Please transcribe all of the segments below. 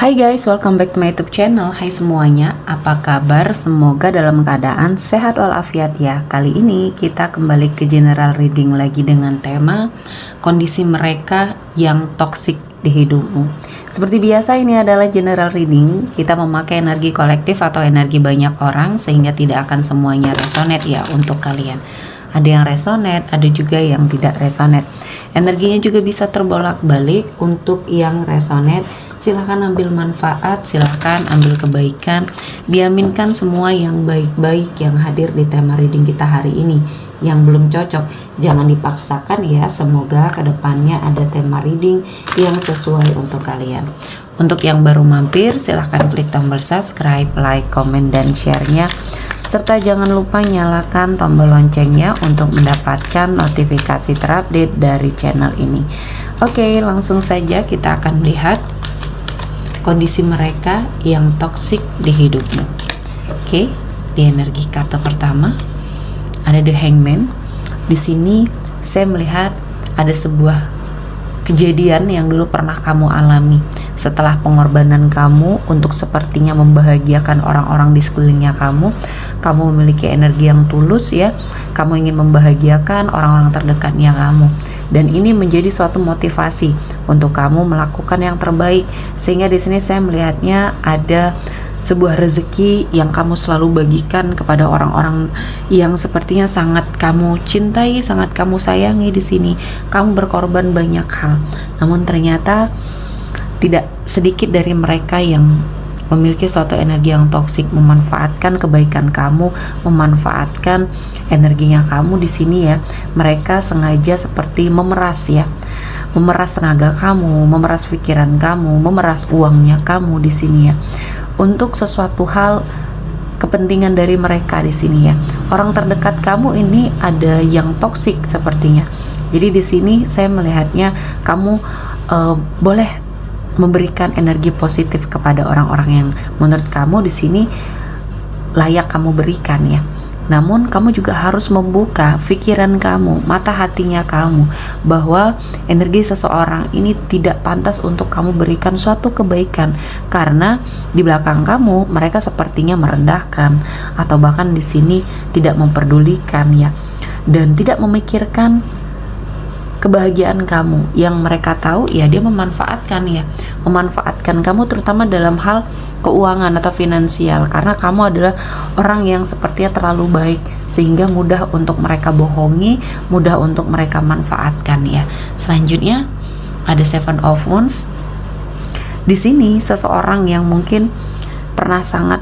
Hai guys, welcome back to my YouTube channel. Hai semuanya, apa kabar? Semoga dalam keadaan sehat walafiat ya. Kali ini kita kembali ke general reading lagi dengan tema kondisi mereka yang toksik di hidupmu. Seperti biasa, ini adalah general reading. Kita memakai energi kolektif atau energi banyak orang sehingga tidak akan semuanya resonate ya untuk kalian. Ada yang resonate, ada juga yang tidak resonate. Energinya juga bisa terbolak-balik. Untuk yang resonate, silahkan ambil manfaat, silahkan ambil kebaikan. Diaminkan semua yang baik-baik yang hadir di tema reading kita hari ini. Yang belum cocok, jangan dipaksakan ya. Semoga kedepannya ada tema reading yang sesuai untuk kalian. Untuk yang baru mampir, silahkan klik tombol subscribe, like, komen, dan share-nya. Serta jangan lupa nyalakan tombol loncengnya untuk mendapatkan notifikasi terupdate dari channel ini. Oke, langsung saja kita akan melihat kondisi mereka yang toksik di hidupmu. Oke, di energi kartu pertama ada The Hangman. Di sini saya melihat ada sebuah kejadian yang dulu pernah kamu alami. Setelah pengorbanan kamu untuk sepertinya membahagiakan orang-orang di sekelilingnya kamu memiliki energi yang tulus ya. Kamu ingin membahagiakan orang-orang terdekatnya kamu. Dan ini menjadi suatu motivasi untuk kamu melakukan yang terbaik. Sehingga di sini saya melihatnya ada sebuah rezeki yang kamu selalu bagikan kepada orang-orang yang sepertinya sangat kamu cintai, sangat kamu sayangi. Di sini kamu berkorban banyak hal, namun ternyata tidak sedikit dari mereka yang memiliki suatu energi yang toksik, memanfaatkan kebaikan kamu, memanfaatkan energinya kamu. Di sini ya, mereka sengaja seperti memeras ya, memeras tenaga kamu, memeras pikiran kamu, memeras uangnya kamu di sini ya, untuk sesuatu hal kepentingan dari mereka di sini ya. Orang terdekat kamu ini ada yang toksik sepertinya. Jadi di sini saya melihatnya kamu boleh memberikan energi positif kepada orang-orang yang menurut kamu di sini layak kamu berikan ya. Namun kamu juga harus membuka pikiran kamu, mata hatinya kamu, bahwa energi seseorang ini tidak pantas untuk kamu berikan suatu kebaikan, karena di belakang kamu mereka sepertinya merendahkan atau bahkan di sini tidak memperdulikan ya, dan tidak memikirkan kebahagiaan kamu. Yang mereka tahu ya dia memanfaatkan ya, memanfaatkan kamu terutama dalam hal keuangan atau finansial, karena kamu adalah orang yang sepertinya terlalu baik sehingga mudah untuk mereka bohongi, mudah untuk mereka manfaatkan ya. Selanjutnya ada Seven of Wands. Di sini seseorang yang mungkin pernah sangat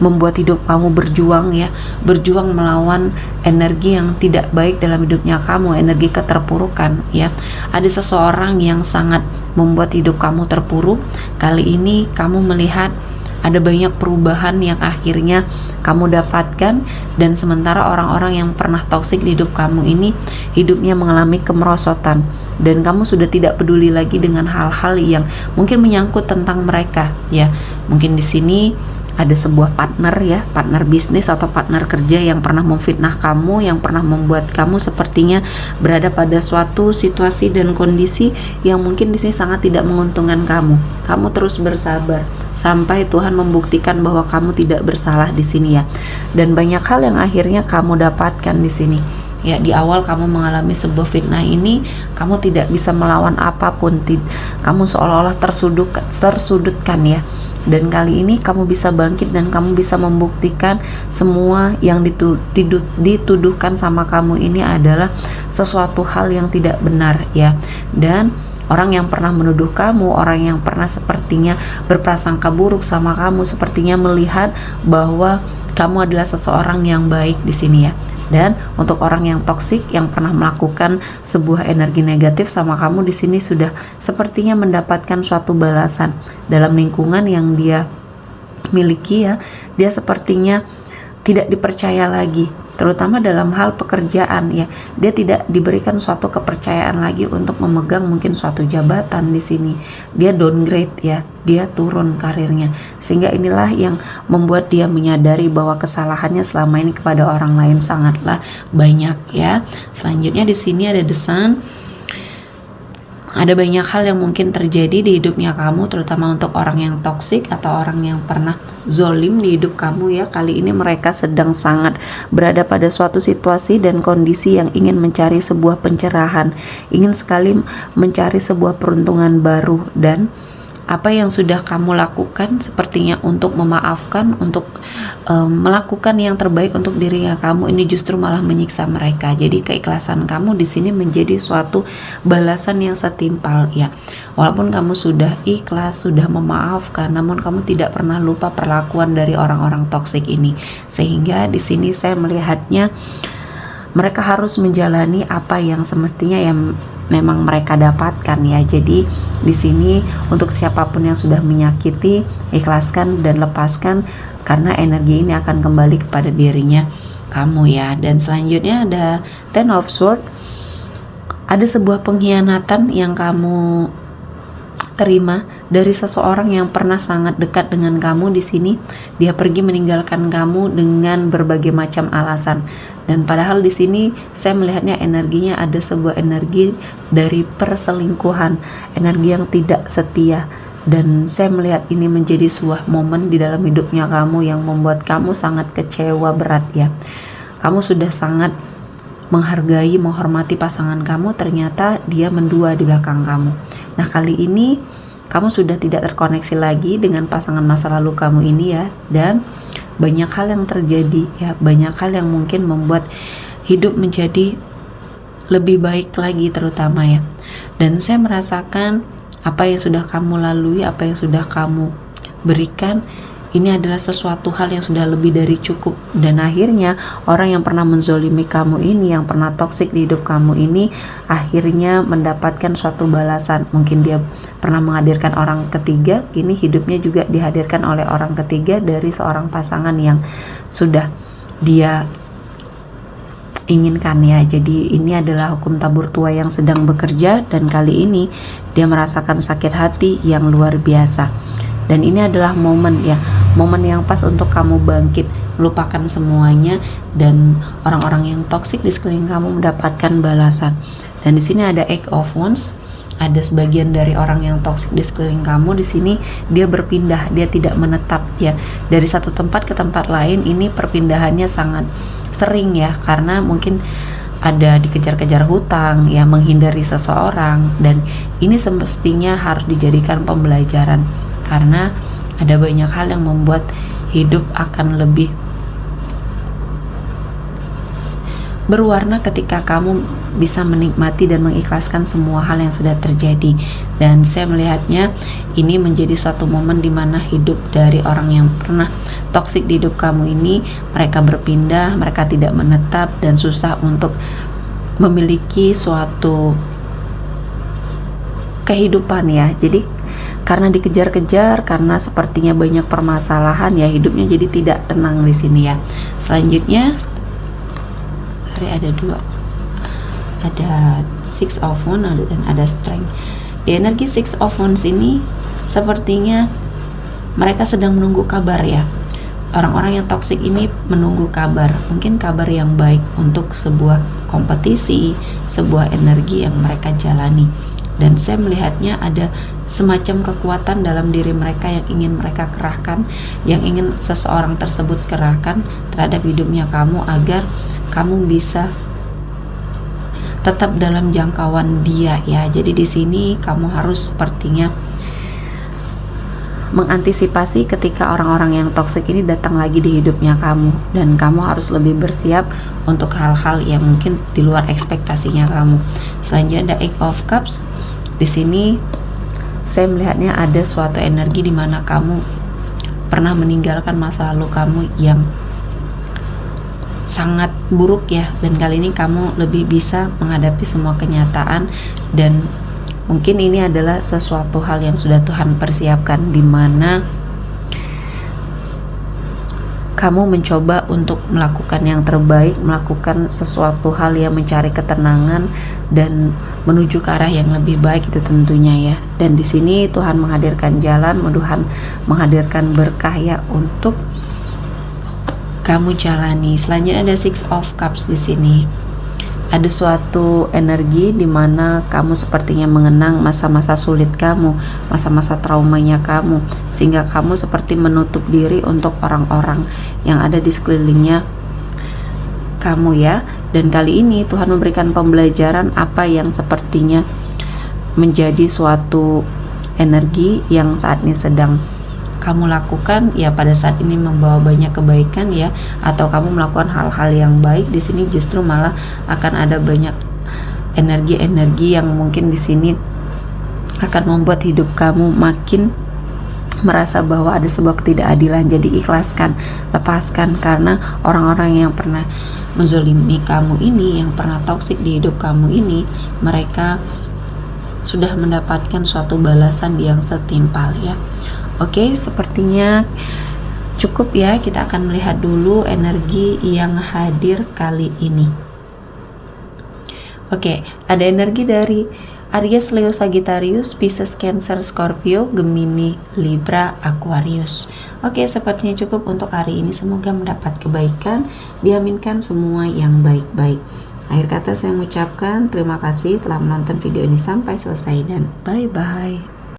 membuat hidup kamu berjuang ya, berjuang melawan energi yang tidak baik dalam hidupnya kamu, energi keterpurukan ya. Ada seseorang yang sangat membuat hidup kamu terpuruk. Kali ini kamu melihat ada banyak perubahan yang akhirnya kamu dapatkan, dan sementara orang-orang yang pernah toksik di hidup kamu ini hidupnya mengalami kemerosotan, dan kamu sudah tidak peduli lagi dengan hal-hal yang mungkin menyangkut tentang mereka ya. Mungkin di sini ada sebuah partner ya, partner bisnis atau partner kerja yang pernah memfitnah kamu, yang pernah membuat kamu sepertinya berada pada suatu situasi dan kondisi yang mungkin di sini sangat tidak menguntungkan kamu. Kamu terus bersabar sampai Tuhan membuktikan bahwa kamu tidak bersalah di sini ya. Dan banyak hal yang akhirnya kamu dapatkan di sini. Ya, di awal kamu mengalami sebuah fitnah ini, kamu tidak bisa melawan apapun, kamu seolah-olah tersudutkan ya. Dan kali ini kamu bisa bangkit dan kamu bisa membuktikan semua yang dituduhkan sama kamu ini adalah sesuatu hal yang tidak benar ya. Dan orang yang pernah menuduh kamu, orang yang pernah sepertinya berprasangka buruk sama kamu, sepertinya melihat bahwa kamu adalah seseorang yang baik di sini ya. Dan untuk orang yang toksik yang pernah melakukan sebuah energi negatif sama kamu di sini sudah sepertinya mendapatkan suatu balasan dalam lingkungan yang dia miliki ya. Dia sepertinya tidak dipercaya lagi, terutama dalam hal pekerjaan ya. Dia tidak diberikan suatu kepercayaan lagi untuk memegang mungkin suatu jabatan di sini. Dia downgrade ya, dia turun karirnya. Sehingga inilah yang membuat dia menyadari bahwa kesalahannya selama ini kepada orang lain sangatlah banyak ya. Selanjutnya di sini ada The Sun. Ada banyak hal yang mungkin terjadi di hidupnya kamu, terutama untuk orang yang toksik atau orang yang pernah zolim di hidup kamu ya. Kali ini mereka sedang sangat berada pada suatu situasi dan kondisi yang ingin mencari sebuah pencerahan, ingin sekali mencari sebuah peruntungan baru. Dan apa yang sudah kamu lakukan sepertinya untuk memaafkan, untuk melakukan yang terbaik untuk dirinya kamu, ini justru malah menyiksa mereka. Jadi keikhlasan kamu di sini menjadi suatu balasan yang setimpal ya. Walaupun kamu sudah ikhlas, sudah memaafkan, namun kamu tidak pernah lupa perlakuan dari orang-orang toksik ini. Sehingga di sini saya melihatnya mereka harus menjalani apa yang semestinya yang memang mereka dapatkan ya. Jadi di sini untuk siapapun yang sudah menyakiti, ikhlaskan dan lepaskan, karena energi ini akan kembali kepada dirinya kamu ya. Dan selanjutnya ada Ten of Swords. Ada sebuah pengkhianatan yang kamu terima dari seseorang yang pernah sangat dekat dengan kamu. Di sini dia pergi meninggalkan kamu dengan berbagai macam alasan. Dan padahal di sini saya melihatnya energinya ada sebuah energi dari perselingkuhan, energi yang tidak setia. Dan saya melihat ini menjadi sebuah momen di dalam hidupnya kamu yang membuat kamu sangat kecewa berat ya. Kamu sudah sangat menghargai, menghormati pasangan kamu, ternyata dia mendua di belakang kamu. Nah, kali ini kamu sudah tidak terkoneksi lagi dengan pasangan masa lalu kamu ini ya. Dan banyak hal yang terjadi ya, banyak hal yang mungkin membuat hidup menjadi lebih baik lagi terutama ya. Dan saya merasakan apa yang sudah kamu lalui, apa yang sudah kamu berikan, ini adalah sesuatu hal yang sudah lebih dari cukup. Dan akhirnya orang yang pernah menzolimi kamu ini, yang pernah toksik di hidup kamu ini, akhirnya mendapatkan suatu balasan. Mungkin dia pernah menghadirkan orang ketiga, kini hidupnya juga dihadirkan oleh orang ketiga dari seorang pasangan yang sudah dia inginkan ya. Jadi ini adalah hukum tabur tua yang sedang bekerja, dan kali ini dia merasakan sakit hati yang luar biasa. Dan ini adalah momen ya, momen yang pas untuk kamu bangkit, melupakan semuanya, dan orang-orang yang toksik di sekeliling kamu mendapatkan balasan. Dan di sini ada Eight of Wands, ada sebagian dari orang yang toksik di sekeliling kamu. Di sini dia berpindah, dia tidak menetap ya, dari satu tempat ke tempat lain. Ini perpindahannya sangat sering ya, karena mungkin ada dikejar-kejar hutang ya, menghindari seseorang. Dan ini semestinya harus dijadikan pembelajaran, karena ada banyak hal yang membuat hidup akan lebih berwarna ketika kamu bisa menikmati dan mengikhlaskan semua hal yang sudah terjadi. Dan saya melihatnya ini menjadi suatu momen di mana hidup dari orang yang pernah toksik di hidup kamu ini, mereka berpindah, mereka tidak menetap, dan susah untuk memiliki suatu kehidupan ya. Jadi karena dikejar-kejar, karena sepertinya banyak permasalahan ya, hidupnya jadi tidak tenang di sini ya. Selanjutnya ada dua, ada Six of Wands dan ada Strength. Di energi Six of Wands ini sepertinya mereka sedang menunggu kabar ya. Orang-orang yang toksik ini menunggu kabar, mungkin kabar yang baik untuk sebuah kompetisi, sebuah energi yang mereka jalani. Dan saya melihatnya ada semacam kekuatan dalam diri mereka yang ingin mereka kerahkan, yang ingin seseorang tersebut kerahkan terhadap hidupnya kamu, agar kamu bisa tetap dalam jangkauan dia ya. Jadi di sini kamu harus sepertinya mengantisipasi ketika orang-orang yang toksik ini datang lagi di hidupnya kamu, dan kamu harus lebih bersiap untuk hal-hal yang mungkin di luar ekspektasinya kamu. Selanjutnya ada Eight of Cups. Di sini saya melihatnya ada suatu energi di mana kamu pernah meninggalkan masa lalu kamu yang sangat buruk ya, dan kali ini kamu lebih bisa menghadapi semua kenyataan. Dan mungkin ini adalah sesuatu hal yang sudah Tuhan persiapkan, di mana kamu mencoba untuk melakukan yang terbaik, melakukan sesuatu hal yang mencari ketenangan dan menuju ke arah yang lebih baik itu tentunya ya. Dan di sini Tuhan menghadirkan jalan, Tuhan menghadirkan berkah ya untuk kamu jalani. Selanjutnya ada Six of Cups di sini. Ada suatu energi di mana kamu sepertinya mengenang masa-masa sulit kamu, masa-masa traumanya kamu, sehingga kamu seperti menutup diri untuk orang-orang yang ada di sekelilingnya kamu ya. Dan kali ini Tuhan memberikan pembelajaran apa yang sepertinya menjadi suatu energi yang saat ini sedang kamu lakukan ya, pada saat ini membawa banyak kebaikan ya, atau kamu melakukan hal-hal yang baik. Di sini justru malah akan ada banyak energi-energi yang mungkin di sini akan membuat hidup kamu makin merasa bahwa ada sebuah ketidakadilan. Jadi ikhlaskan, lepaskan, karena orang-orang yang pernah menzolimi kamu ini, yang pernah toksik di hidup kamu ini, mereka sudah mendapatkan suatu balasan yang setimpal ya. Oke, sepertinya cukup ya. Kita akan melihat dulu energi yang hadir kali ini. Oke, ada energi dari Aries, Leo, Sagittarius, Pisces, Cancer, Scorpio, Gemini, Libra, Aquarius. Oke, sepertinya cukup untuk hari ini. Semoga mendapat kebaikan, diaminkan semua yang baik-baik. Akhir kata saya mengucapkan terima kasih telah menonton video ini sampai selesai dan bye-bye.